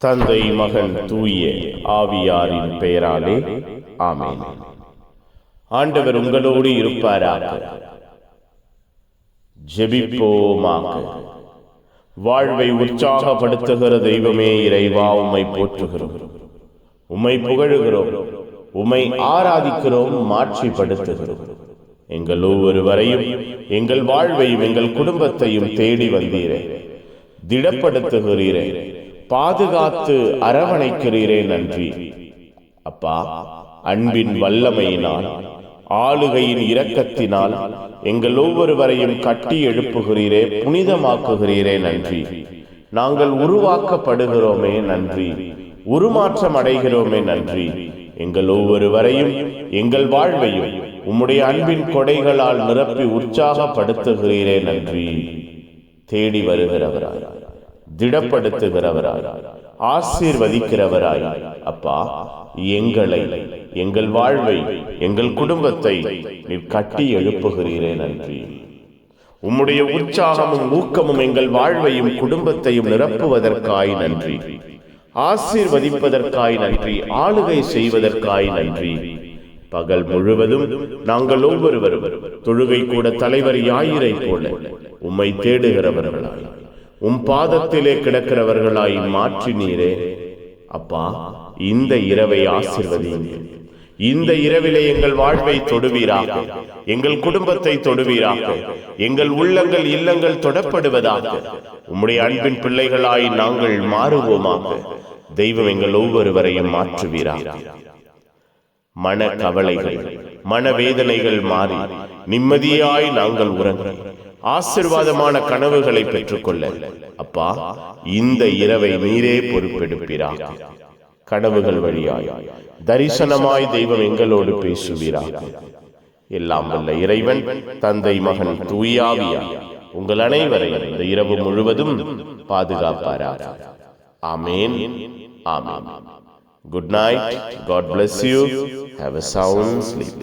தந்தை, மகன், தூய ஆவியாரின் பெயராலே ஆமென். ஆண்டவர் உங்களோடு இருப்பாராக. ஜெபிப்போமாக. வாழ்வை உற்சாகப்படுத்துகிற தெய்வமே இறைவா, உம்மை போற்றுகிறோம், உம்மை புகழுகிறோம், உம்மை ஆராதிக்கிறோம், மாட்சிப்படுத்துகிறோம். எங்கள் ஒவ்வொருவரையும், எங்கள் வாழ்வையும், எங்கள் குடும்பத்தையும் தேடி வந்தீரே, திடப்படுத்துகிறீரே, பாதுகாத்து அரவணைக்கிறீரே, நன்றி அப்பா. அன்பின் வல்லமையினால், ஆளுகையின் இரக்கத்தினால் எங்கள் ஒவ்வொருவரையும் கட்டி எழுப்புகிறீரே, புனிதமாக்குகிறீரே, நன்றி. நாங்கள் உருவாக்கப்படுகிறோமே, நன்றி. உருமாற்றம் அடைகிறோமே, நன்றி. எங்கள் ஒவ்வொருவரையும், எங்கள் வாழ்வையும் உம்முடைய அன்பின் கொடைகளால் நிரப்பி உற்சாகப்படுத்துகிறீரே, நன்றி. தேடி வருகிறவராய், திடப்படுத்துகிறவராய், ஆசீர்வதிக்கிறவராய் அப்பா, எங்களை, எங்கள் வாழ்வை, எங்கள் குடும்பத்தை நீர் கட்டி எழுப்புகிறீரே, நன்றி. உம்முடைய உற்சாகமும் ஊக்கமும் எங்கள் வாழ்வையும் குடும்பத்தையும் நிரப்புவதற்காய் நன்றி. ஆசீர்வதிப்பதற்காய் நன்றி. ஆளுகை செய்வதற்காய் நன்றி. பகல் முழுவதும் நாங்கள் ஒவ்வொருவரும் தொழுகை கூட தலைவர் யாயிரை போல உம்மை தேடுகிறவர்களாய், உம் பாதத்திலே கிடக்கிறவர்களாய் மாற்றினீரே அப்பா. இந்த இரவை ஆசீர்வதிங்க. இந்த இரவிலே எங்கள் வாழ்வை தொடுவீராக, எங்கள் குடும்பத்தை தொடுவீராக, எங்கள் உள்ளங்கள் இல்லங்கள் தொடப்படுவதாக. உம்முடைய அன்பின் பிள்ளைகளாய் நாங்கள் மாறுவோமாக. தெய்வம் எங்கள் ஒவ்வொருவரையும் மாற்றுவீராக. மன கவலைகள், மனவேதனைகள் மாறி நிம்மதியாய் நாங்கள் உறங்க, ஆசீர்வாதமான கனவுகளை பெற்றுக்கொள்ள அப்பா, இந்த இரவை நீரே பொறுப்பெடுப்பீராக. கனவுகள் வழியாய், தரிசனமாய் தெய்வம் எங்களோடு பேசுவீராக. எல்லாம் வல்ல இறைவன், தந்தை, மகன், தூய ஆவியார் உங்கள் அனைவரையும் இந்த இரவு முழுவதும் பாதுகாப்பாராக. ஆமென். ஆமென். Good night. God bless you. Have a sound sleep.